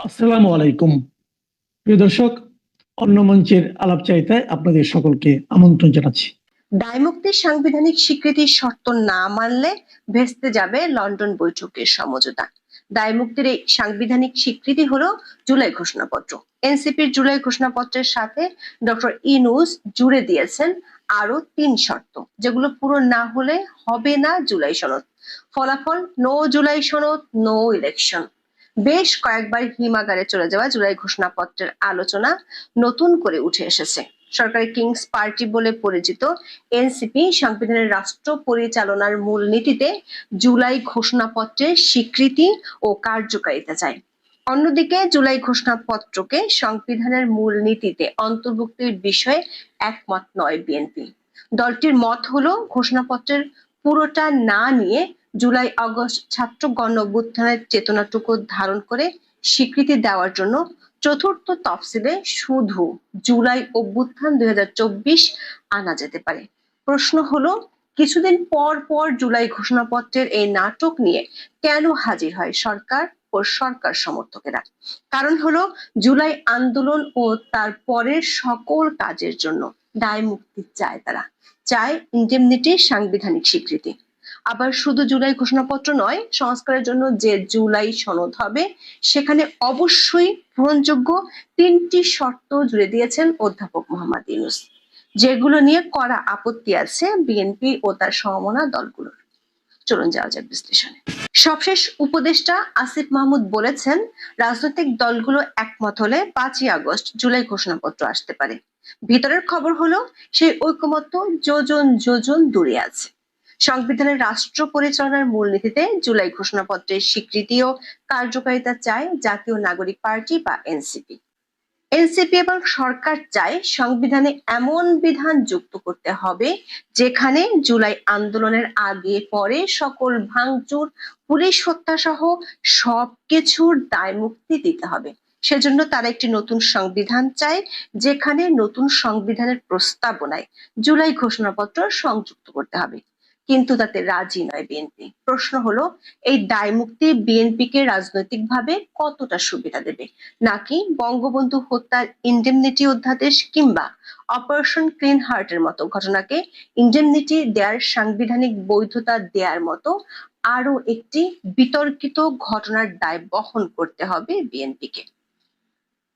আসসালামু আলাইকুম প্রিয় দর্শক, অন্য মঞ্চের আলাপচারিতায় আপনাদের সকলকে আমন্ত্রণ জানাচ্ছি। দায়মুক্তির সাংবিধানিক স্বীকৃতির শর্ত না মানলে ভেস্তে যাবে লন্ডন বৈঠকের সমঝোতা। দায়মুক্তির এই সাংবিধানিক স্বীকৃতি হলো জুলাই ঘোষণাপত্র। এনসিপির জুলাই ঘোষণাপত্রের সাথে ডক্টর ইউনূস জুড়ে দিয়েছেন আরো ৩ শর্ত, যেগুলো পূরণ না হলে হবে না জুলাই সনদ। ফলাফল, নো জুলাই সনদ, নো ইলেকশন। বেশ কয়েকবার হিমাগারে চলে যাওয়া জুলাই ঘোষণাপত্রের আলোচনা নতুন করে উঠে এসেছে। সরকারি কিংস পার্টি বলে পরিচিত এনসিপি সংবিধানের রাষ্ট্র পরিচালনার মূলনীতিতে জুলাই ঘোষণাপত্রের স্বীকৃতি ও কার্যকারিতা চায়। অন্যদিকে জুলাই ঘোষণাপত্রকে সংবিধানের মূলনীতিতে অন্তর্ভুক্তির বিষয়ে একমত নয় বিএনপি। দলটির মত হলো, ঘোষণাপত্রের পুরোটা না নিয়ে জুলাই আগস্ট ছাত্র গণ অভ্যুত্থানের চেতনাটুকু ধারণ করে স্বীকৃতি দেওয়ার জন্য চতুর্থ তফসিলে শুধু জুলাই অভ্যুত্থান 2024 আনা যেতে পারে। প্রশ্ন হলো, কিছুদিন পর পর জুলাই ঘোষণাপত্রের এই নাটক নিয়ে কেন হাজির হয় সরকার ও সরকার সমর্থকেরা? কারণ হলো, জুলাই আন্দোলন ও তার পরের সকল কাজের জন্য দায় মুক্তি চায় তারা। চায় ইনডেমনিটির সাংবিধানিক স্বীকৃতি। আবার শুধু জুলাই ঘোষণাপত্র নয়, সংস্কারের জন্য যে জুলাই সনদ হবে সেখানে অবশ্যই গ্রহণযোগ্য ৩টি শর্ত জুড়ে দিয়েছেন অধ্যাপক মোহাম্মদ ইউনূস, যেগুলো নিয়ে কড়া আপত্তি আছে বিএনপি ও তার সমমনা দলগুলোর। চলুন যাওয়া যাক বিশ্লেষণে। সবশেষ উপদেষ্টা আসিফ মাহমুদ বলেছেন, রাজনৈতিক দলগুলো একমত হলে 5ই আগস্ট জুলাই ঘোষণাপত্র আসতে পারে। ভিতরের খবর হলো, সেই ঐকমত্য যোজন যোজন দূরে আছে। সংবিধানের রাষ্ট্র পরিচালনার মূলনীতিতে জুলাই ঘোষণাপত্রের স্বীকৃতি ও কার্যকারিতা চায় জাতীয় নাগরিক পার্টি বা এনসিপি। এনসিপি এবং সরকার চায় সংবিধানে এমন বিধান যুক্ত করতে হবে যেখানে জুলাই আন্দোলনের আগে পরে সকল ভাঙচুর, পুলিশ হত্যা সহ সবকিছুর দায় মুক্তি দিতে হবে। সেজন্য তারা একটি নতুন সংবিধান চায়, যেখানে নতুন সংবিধানের প্রস্তাবনায় জুলাই ঘোষণাপত্র সংযুক্ত করতে হবে। কিন্তু তাতে রাজি নয় বিএনপি। প্রশ্ন হলো, এই দায় মুক্তি বিএনপিকে রাজনৈতিকভাবে কতটা সুবিধা দেবে, নাকি বঙ্গবন্ধু হত্যার ইনডেমনিটি অধ্যাদেশ কিংবা অপারেশন ক্লিন হার্টের মতো ঘটনাকে ইনডেমনিটি দেয়ার সাংবিধানিক বৈধতা দেয়ার মতো আরো একটি বিতর্কিত ঘটনার দায় বহন করতে হবে বিএনপিকে?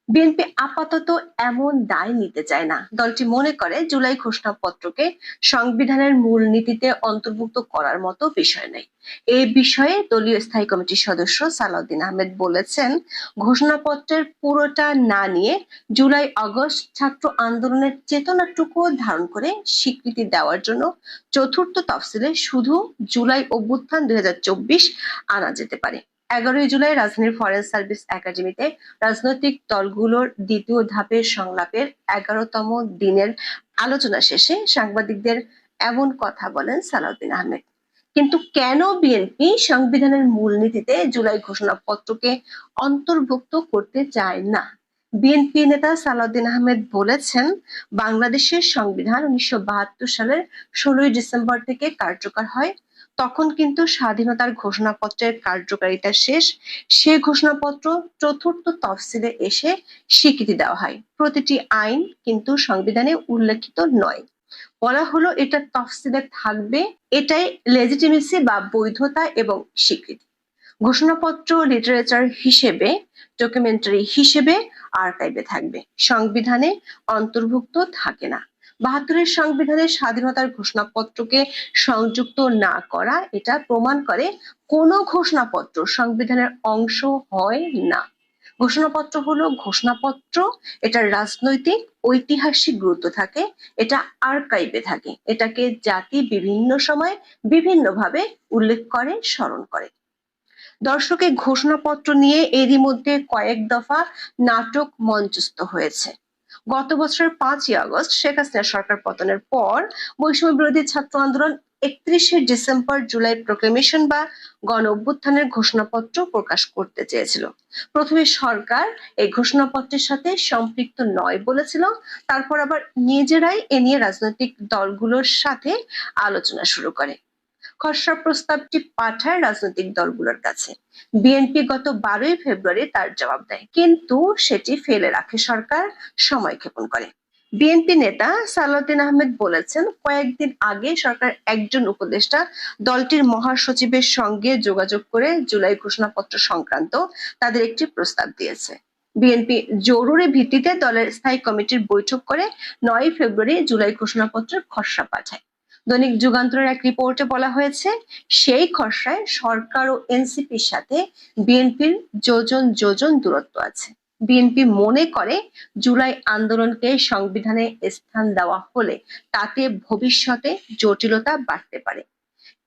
বিএনপি আপাতত এমন দায় নিতে চায় না। দলটি মনে করে জুলাই ঘোষণাপত্রকে সংবিধানের মূলনীতিতে অন্তর্ভুক্ত করার মতো বিষয় নেই। এই বিষয়ে দলীয় স্থায়ী কমিটির সদস্য সালাউদ্দিন আহমেদ বলেছেন, ঘোষণাপত্রের পুরোটা না নিয়ে জুলাই আগস্ট ছাত্র আন্দোলনের চেতনাটুকু ধারণ করে স্বীকৃতি দেওয়ার জন্য চতুর্থ তফসিলে শুধু জুলাই অভ্যুত্থান 2024 আনা যেতে পারে। 11ই জুলাই রাজধানীর ফরেন সার্ভিস একাডেমিতে রাজনৈতিক দলগুলোর দ্বিতীয় ধাপের সংলাপের 11তম দিনের আলোচনা শেষে সাংবাদিকদের এমন কথা বলেন সালাউদ্দিন আহমেদ। কিন্তু কেন বিএনপি সংবিধানের মূলনীতিতে জুলাই ঘোষণাপত্রকে অন্তর্ভুক্ত করতে চায় না? বিএনপি নেতা সালাউদ্দিন আহমেদ বলেছেন, বাংলাদেশের সংবিধান 1972 সালের 16ই ডিসেম্বর থেকে কার্যকর হয়। তখন কিন্তু স্বাধীনতার ঘোষণাপত্রের কার্যকারিতা শেষ। সে ঘোষণাপত্র চতুর্থ তফসিলে এসে স্বীকৃতি দেওয়া হয়। প্রতিটি আইন কিন্তু সংবিধানে উল্লেখিত নয়। বলা হলো এটা তফসিলে থাকবে, এটাই লেজিটিমেসি বা বৈধতা এবং স্বীকৃতি। ঘোষণাপত্র লিটারেচার হিসেবে, ডকুমেন্টারি হিসেবে আর্কাইভে থাকবে, সংবিধানে অন্তর্ভুক্ত থাকে না। 72-এর সংবিধানের স্বাধীনতার ঘোষণাপত্রকে সংযুক্ত না করা এটা প্রমাণ করে কোন ঘোষণাপত্র সংবিধানের অংশ হয় না। ঘোষণাপত্র হলো ঘোষণাপত্র, এটার রাজনৈতিক ঐতিহাসিক গুরুত্ব থাকে, এটা আর্কাইভে থাকে, এটাকে জাতি বিভিন্ন সময় বিভিন্নভাবে উল্লেখ করে, স্মরণ করে। দর্শকের ঘোষণাপত্র নিয়ে এরই মধ্যে কয়েক দফা নাটক মঞ্চস্থ হয়েছে। গত বছরের 5ই আগস্ট শেখ হাসিনা সরকার পতনের পর বৈষম্য বিরোধী ছাত্র আন্দোলন 31শে ডিসেম্বর জুলাই প্রোক্লেমেশন বা গণ অভ্যুত্থানের ঘোষণাপত্র প্রকাশ করতে চেয়েছিল। প্রথমে সরকার এই ঘোষণাপত্রের সাথে সম্পৃক্ত নয় বলেছিল, তারপর আবার নিজেরাই এ নিয়ে রাজনৈতিক দলগুলোর সাথে আলোচনা শুরু করে। খসড়া প্রস্তাবটি পাঠায় রাজনৈতিক দলগুলোর কাছে। বিএনপি গত 12ই ফেব্রুয়ারি তার জবাব দেয়, কিন্তু সেটি ফেলে রাখে সরকার, সময় ক্ষেপণ করে। বিএনপি নেতা সালাউদ্দিন আহমেদ বলেছেন, কয়েকদিন আগে সরকার একজন উপদেষ্টা দলটির মহাসচিবের সঙ্গে যোগাযোগ করে জুলাই ঘোষণাপত্র সংক্রান্ত তাদের একটি প্রস্তাব দিয়েছে। বিএনপি জরুরি ভিত্তিতে দলের স্থায়ী কমিটির বৈঠক করে 9 ফেব্রুয়ারি জুলাই ঘোষণাপত্রের খসড়া পাঠায়। দৈনিক যুগান্তরের এক রিপোর্টে বলা হয়েছে, সেই খসড়ায় সরকার ও এনসিপির সাথে বিএনপির যোজন যোজন দূরত্ব আছে। বিএনপি মনে করে জুলাই আন্দোলনকে সংবিধানে স্থান দেওয়া হলে তাতে ভবিষ্যতে জটিলতা বাড়তে পারে।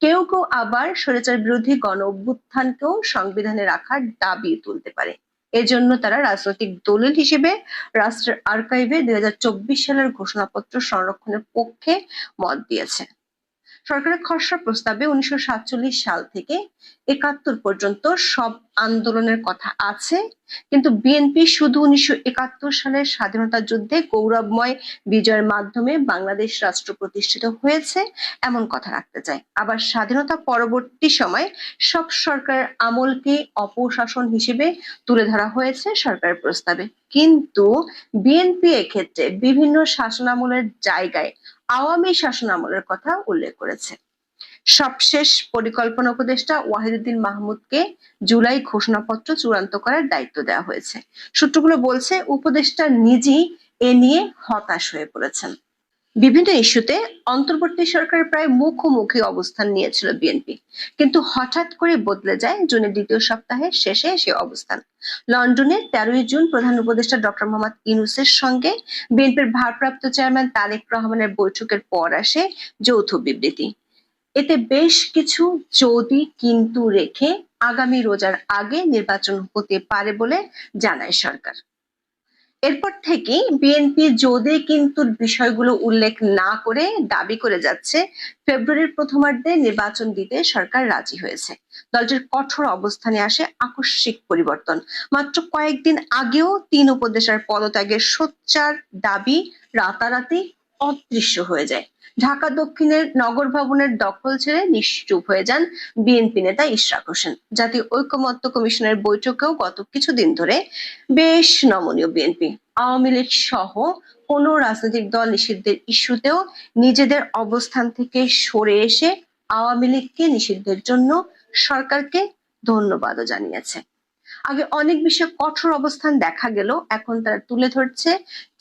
কেউ কেউ আবার স্বৈরাচার বিরোধী গণ অভ্যুত্থানকেও সংবিধানে রাখার দাবি তুলতে পারে। এজন্য তারা রাজনৈতিক দলিল হিসেবে রাষ্ট্রের আর্কাইভে 2024 সালের ঘোষণাপত্র সংরক্ষণের পক্ষে মত দিয়েছে। সরকারের খসড়া প্রস্তাবে 1947 সাল থেকে 71 পর্যন্ত সব আন্দোলনের কথা আছে, কিন্তু বিএনপি শুধু 1971 সালের স্বাধীনতা যুদ্ধে গৌরবময় বিজয়ের মাধ্যমে বাংলাদেশ রাষ্ট্র প্রতিষ্ঠিত হয়েছে এমন কথা রাখতে চায়। আবার স্বাধীনতা পরবর্তী সময় সব সরকারের আমলকে অপশাসন হিসেবে তুলে ধরা হয়েছে সরকারের প্রস্তাবে, কিন্তু বিএনপি এক্ষেত্রে বিভিন্ন শাসনামলের জায়গায় আওয়ামী শাসনামলের কথা উল্লেখ করেছে। সবশেষ পরিকল্পনা উপদেষ্টা ওয়াহিদুদ্দিন মাহমুদকে জুলাই ঘোষণাপত্র চূড়ান্ত করার দায়িত্ব দেওয়া হয়েছে। সূত্রগুলো বলছে, উপদেষ্টা নিজেই এ নিয়ে হতাশ হয়ে পড়েছেন। বিভিন্ন ইস্যুতে অন্তর্বর্তী সরকারের প্রায় মুখোমুখি অবস্থান নিয়েছিল বিএনপি, কিন্তু হঠাৎ করে বদলে যায় জুনের দ্বিতীয় সপ্তাহের শেষে সে অবস্থান। লন্ডনে 13ই জুন প্রধান উপদেষ্টা ডক্টর মোহাম্মদ ইউনূসের সঙ্গে বিএনপির ভারপ্রাপ্ত চেয়ারম্যান তারেক রহমানের বৈঠকের পর আসে যৌথ বিবৃতি। এতে বেশ কিছু যদি কিন্তু রেখে আগামী রোজার আগে নির্বাচন হতে পারে বলে জানায় সরকার। এরপর থেকে বিএনপি যদি কিন্তু বিষয়গুলো উল্লেখ না করে দাবি করে যাচ্ছে ফেব্রুয়ারির প্রথমার্ধে নির্বাচন দিতে সরকার রাজি হয়েছে। দলটির কঠোর অবস্থানে আসে আকস্মিক পরিবর্তন। মাত্র কয়েকদিন আগেও 3 উপদেষ্টার পদত্যাগের সোচ্চার দাবি রাতারাতি অদৃশ্য হয়ে যায়। ঢাকা দক্ষিণের নগর ভবনের দখল ছেড়ে নিশ্চুপ হয়ে যান বিএনপি নেতা ইশরাক হোসেন। জাতীয় ঐকমত্য কমিশনের বৈঠকেও গত কিছুদিন ধরে বেশ নমনীয় বিএনপি। আওয়ামী লীগ সহ কোন রাজনৈতিক দল নিষিদ্ধের ইস্যুতেও নিজেদের অবস্থান থেকে সরে এসে আওয়ামী লীগকে নিষিদ্ধের জন্য সরকারকে ধন্যবাদও জানিয়েছে। আগে অনেক বিষয়ে কঠোর অবস্থান দেখা গেল, এখন তারা তুলে ধরছে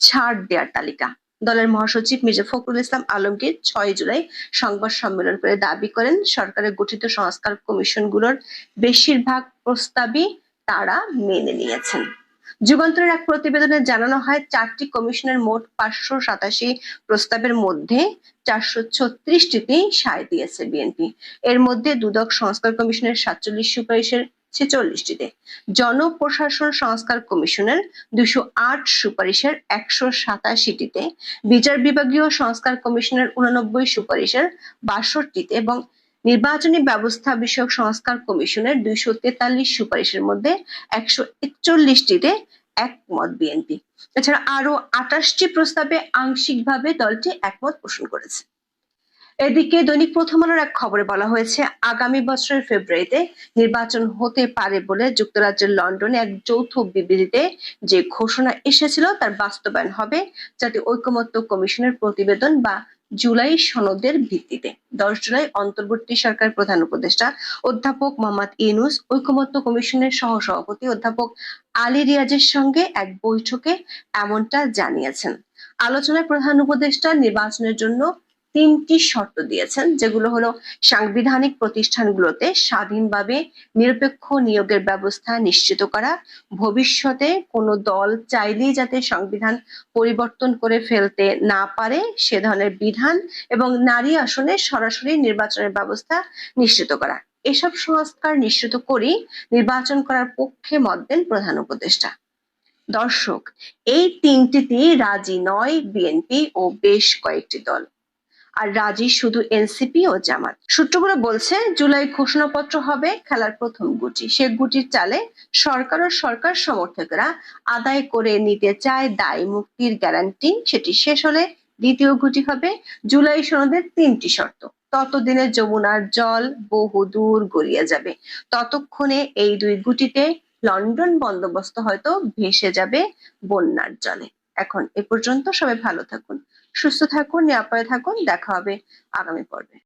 ছাড় দেওয়ার তালিকা। দলের মহাসচিব মির্জা ফখরুল ইসলাম আলমগীর 6 জুলাই সংবাদ সম্মেলন করে দাবি করেন, সরকারের গঠিত সংস্কার কমিশনগুলোর বেশিরভাগ প্রস্তাবই তারা মেনে নিয়েছেন। যুগান্তরের এক প্রতিবেদনে জানানো হয়, 4টি কমিশনের মোট 587 প্রস্তাবের মধ্যে 436টিতেই সায় দিয়েছে বিএনপি। এর মধ্যে দুদক সংস্কার কমিশনের 47 সুপারিশের 46টিতে, জনপ্রশাসন সংস্কার কমিশনের 208 সুপারিশের 187টিতে, বিচার বিভাগীয় সংস্কার কমিশনের 89 সুপারিশের 62টিতে এবং নির্বাচনী ব্যবস্থা বিষয়ক সংস্কার কমিশনের 243 সুপারিশের মধ্যে 141টিতে একমত বিএনপি। এছাড়া আরো 28টি প্রস্তাবে আংশিকভাবে দলটি একমত পোষণ করেছে। এদিকে দৈনিক প্রথম আলোর এক খবরে বলা হয়েছে, আগামী বছরের ফেব্রুয়ারিতে নির্বাচন হতে পারে বলে যুক্তরাজ্যের লন্ডনে এক যৌথ বিবৃতিতে যে ঘোষণা এসেছিল তার বাস্তবায়ন হবে জাতীয় ঐকমত্য কমিশনের প্রতিবেদন বা জুলাই সনদের ভিত্তিতে। 10 জুলাই অন্তর্বর্তী সরকার প্রধান উপদেষ্টা অধ্যাপক মোহাম্মদ ইউনূস ঐকমত্য কমিশনের সহসভাপতি অধ্যাপক আলী রিয়াজের সঙ্গে এক বৈঠকে এমনটা জানিয়েছেন। আলোচনায় প্রধান উপদেষ্টা নির্বাচনের জন্য 3টি শর্ত দিয়েছেন, যেগুলো হলো সাংবিধানিক প্রতিষ্ঠানগুলোতে স্বাধীনভাবে নিরপেক্ষ নিয়োগের ব্যবস্থা নিশ্চিত করা, ভবিষ্যতে কোনো দল চাইলেই যাতে সংবিধান পরিবর্তন করে ফেলতে না পারে সে ধরনের বিধান এবং নারী আসনে সরাসরি নির্বাচনের ব্যবস্থা নিশ্চিত করা। এসব সংস্কার নিশ্চিত করেই নির্বাচন করার পক্ষে মত দেন প্রধান উপদেষ্টা। দর্শক, এই 3টিতেই রাজি নয় বিএনপি ও বেশ কয়েকটি দল, আর রাজি শুধু এনসিপি ও জামাত। সূত্রগুলো বলছে, জুলাই ঘোষণাপত্র হবে খেলার প্রথম গুটি। সে গুটির চালে সরকার ও সরকার সমর্থকরা আদায় করে নিতে চায় দায় মুক্তির গ্যারান্টি। সেটি শেষ হলে দ্বিতীয় গুটি হবে জুলাই সনদের 3টি শর্ত। ততদিনে যমুনার জল বহুদূর গড়িয়ে যাবে। ততক্ষণে এই দুই গুটিতে লন্ডন বন্দোবস্ত হয়তো ভেসে যাবে বন্যার জলে। এখন এ পর্যন্ত, সবাই ভালো থাকুন, সুস্থ থাকুন, নিরাপদে থাকুন। দেখা হবে আগামী পর্বে।